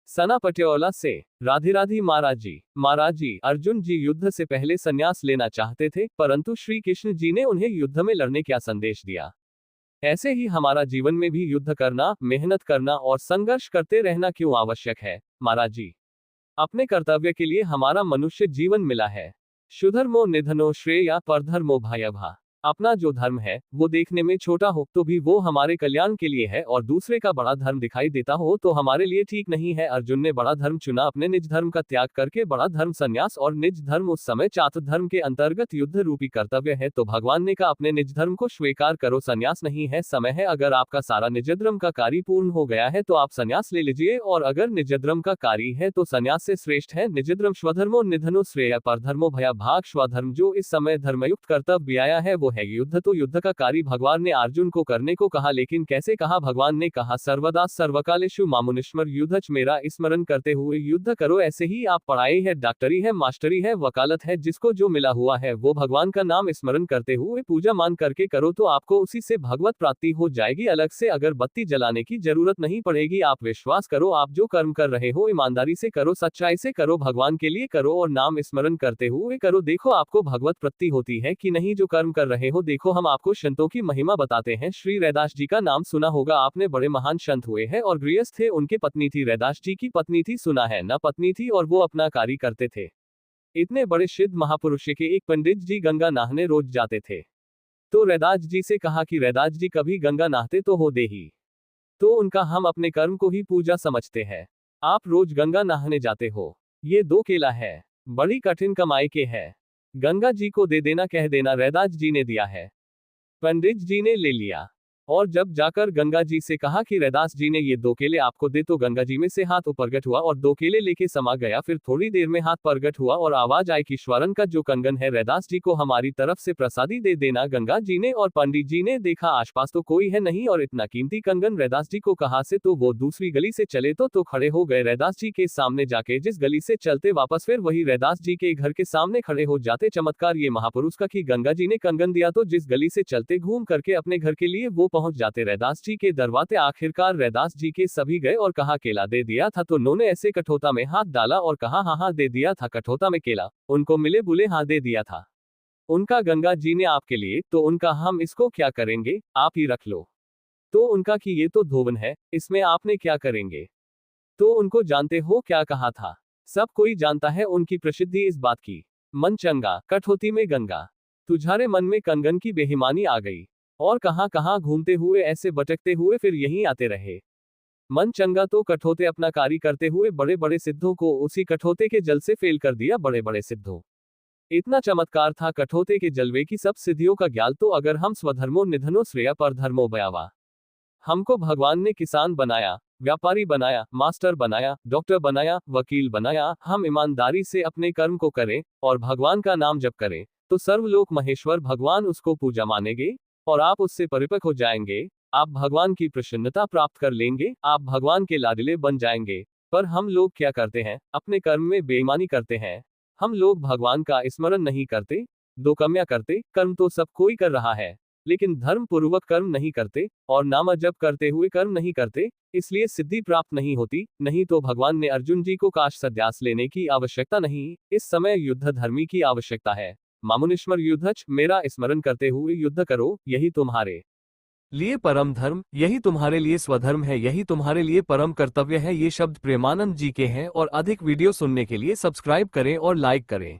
सना पटियाला से। राधे राधे महाराज जी अर्जुन जी युद्ध से पहले संन्यास लेना चाहते थे, परंतु श्री कृष्ण जी ने उन्हें युद्ध में लड़ने का संदेश दिया। ऐसे ही हमारा जीवन में भी युद्ध करना, मेहनत करना और संघर्ष करते रहना क्यों आवश्यक है महाराज जी। अपने कर्तव्य के लिए हमारा मनुष्य जीवन मिला है। शुधर्मो निधनो श्रेया परधर्मो भयभा। अपना जो धर्म है वो देखने में छोटा हो तो भी वो हमारे कल्याण के लिए है, और दूसरे का बड़ा धर्म दिखाई देता हो तो हमारे लिए ठीक नहीं है। अर्जुन ने बड़ा धर्म चुना, अपने निज धर्म का त्याग करके बड़ा धर्म संन्यास, और निज धर्म उस समय चातुर धर्म के अंतर्गत युद्ध रूपी कर्तव्य है। तो भगवान ने कहा अपने निज धर्म को स्वीकार करो, संन्यास नहीं है समय है। अगर आपका सारा निज धर्म का कार्य पूर्ण हो गया है तो आप संन्यास ले लीजिए, और अगर निज धर्म का कार्य है तो संन्यास से श्रेष्ठ है निज धर्म। स्वधर्मो निधनो श्रेय परधर्मो भया भाग। स्वधर्म जो इस समय धर्मयुक्त कर्तव्य आया है वो है युद्ध। तो युद्ध का कार्य भगवान ने अर्जुन को करने को कहा, लेकिन कैसे कहा? भगवान ने कहा सर्वदा सर्वकालेषु मामुनिस्मर युद्धच, मेरा स्मरण करते हुए युद्ध करो। ऐसे ही आप पढ़ाई है, डॉक्टरी है, मास्टरी है, वकालत है, जिसको जो मिला हुआ है वो भगवान का नाम स्मरण करते हुए पूजा मान करके करो तो आपको उसी से भगवत प्राप्ति हो जाएगी। अलग से अगरबत्ती जलाने की जरूरत नहीं पड़ेगी। आप विश्वास करो, आप जो कर्म कर रहे हो ईमानदारी से करो, सच्चाई से करो, भगवान के लिए करो और नाम स्मरण करते हुए करो। देखो आपको भगवत प्राप्ति होती है कि नहीं जो कर्म कर रहे हो। देखो हम आपको संतों की महिमा बताते हैं। श्री रैदास जी का नाम सुना होगा आपने, बड़े महान संत हुए हैं और गृहस्थ थे। उनके पत्नी थी, रैदास जी की पत्नी थी, सुना है ना पत्नी थी, और वो अपना कार्य करते थे। इतने बड़े सिद्ध महापुरुष के एक पंडित जी गंगा नहाने रोज जाते थे। तो रैदास जी से कहा कि रैदास जी कभी गंगा नहाते तो हो दे ही। तो उनका हम अपने कर्म को ही पूजा समझते हैं। आप रोज गंगा नहाने जाते हो, ये 2 केला है, बड़ी कठिन कमाई के है, गंगा जी को दे देना, कह देना रैदास जी ने दिया है। पंडित जी ने ले लिया और जब जाकर गंगा जी से कहा कि रैदास जी ने ये 2 केले आपको दे, तो गंगा जी में से हाथ प्रगट हुआ और 2 केले लेके समा गया। फिर थोड़ी देर में हाथ प्रगट हुआ और आवाज आई कि स्वर्ण का जो कंगन है रैदास जी को हमारी तरफ से प्रसादी दे देना। गंगा जी ने और पंडित जी ने देखा आसपास तो कोई है नहीं, और इतना कीमती कंगन रैदास जी को कहां से? तो वो दूसरी गली से चले तो खड़े हो गए रैदास जी के सामने जाके। जिस गली से चलते वापस फिर वही रैदास जी के घर के सामने खड़े हो जाते। चमत्कार ये महापुरुष का कि गंगा जी ने कंगन दिया तो जिस गली से चलते घूम करके अपने घर के लिए वो पहुंच जाते रैदास जी के दरवाजे। आखिरकार रैदास जी के सभी गए और कहा केला दे दिया था, तो उन्होंने ऐसे कठोता में हाथ डाला और कहा हाँ दे दिया था कठोता में केला। उनको मिले बोले हाँ दे दिया था उनका गंगा जी ने आपके लिए। तो उनका हम इसको क्या करेंगे, आप ही रख लो। तो उनका कि ये तो धोवन है, इसमें आपने क्या करेंगे? तो उनको जानते हो क्या कहा था? सब कोई जानता है उनकी प्रसिद्धि इस बात की। मन चंगा कठौती में गंगा, तुझारे मन में कंगन की बेईमानी आ गई, और कहां कहां घूमते हुए ऐसे भटकते हुए फिर यहीं आते रहे। मन चंगा तो कठौते अपना कार्य करते हुए बड़े बड़े सिद्धों को उसी कठौते के जल से फेल कर दिया। बड़े बड़े सिद्धों, इतना चमत्कार था कठौते के जलवे की सब सिद्धियों का ज्ञान। तो अगर हम स्वधर्मो निधनो श्रेया पर धर्मो भयावा, हमको भगवान ने किसान बनाया, व्यापारी बनाया, मास्टर बनाया, डॉक्टर बनाया, वकील बनाया, हम ईमानदारी से अपने कर्म को करें और भगवान का नाम जप करें तो सर्वलोक महेश्वर भगवान उसको पूजा मानेंगे और आप उससे परिपक्व हो जाएंगे। आप भगवान की प्रसन्नता प्राप्त कर लेंगे, आप भगवान के लाडले बन जाएंगे। पर हम लोग क्या करते हैं? अपने कर्म में बेईमानी करते हैं। हम लोग भगवान का स्मरण नहीं करते, 2 कमियां करते। कर्म तो सब कोई कर रहा है, लेकिन धर्म पूर्वक कर्म नहीं करते और नाम जप करते हुए कर्म नहीं करते, इसलिए सिद्धि प्राप्त नहीं होती। नहीं तो भगवान ने अर्जुन जी को काश संन्यास लेने की आवश्यकता नहीं, इस समय युद्ध धर्मी की आवश्यकता है। मामुनिस्मर युद्धच, मेरा स्मरण करते हुए युद्ध करो, यही तुम्हारे लिए परम धर्म, यही तुम्हारे लिए स्वधर्म है, यही तुम्हारे लिए परम कर्तव्य है। ये शब्द प्रेमानंद जी के हैं। और अधिक वीडियो सुनने के लिए सब्सक्राइब करें और लाइक करें।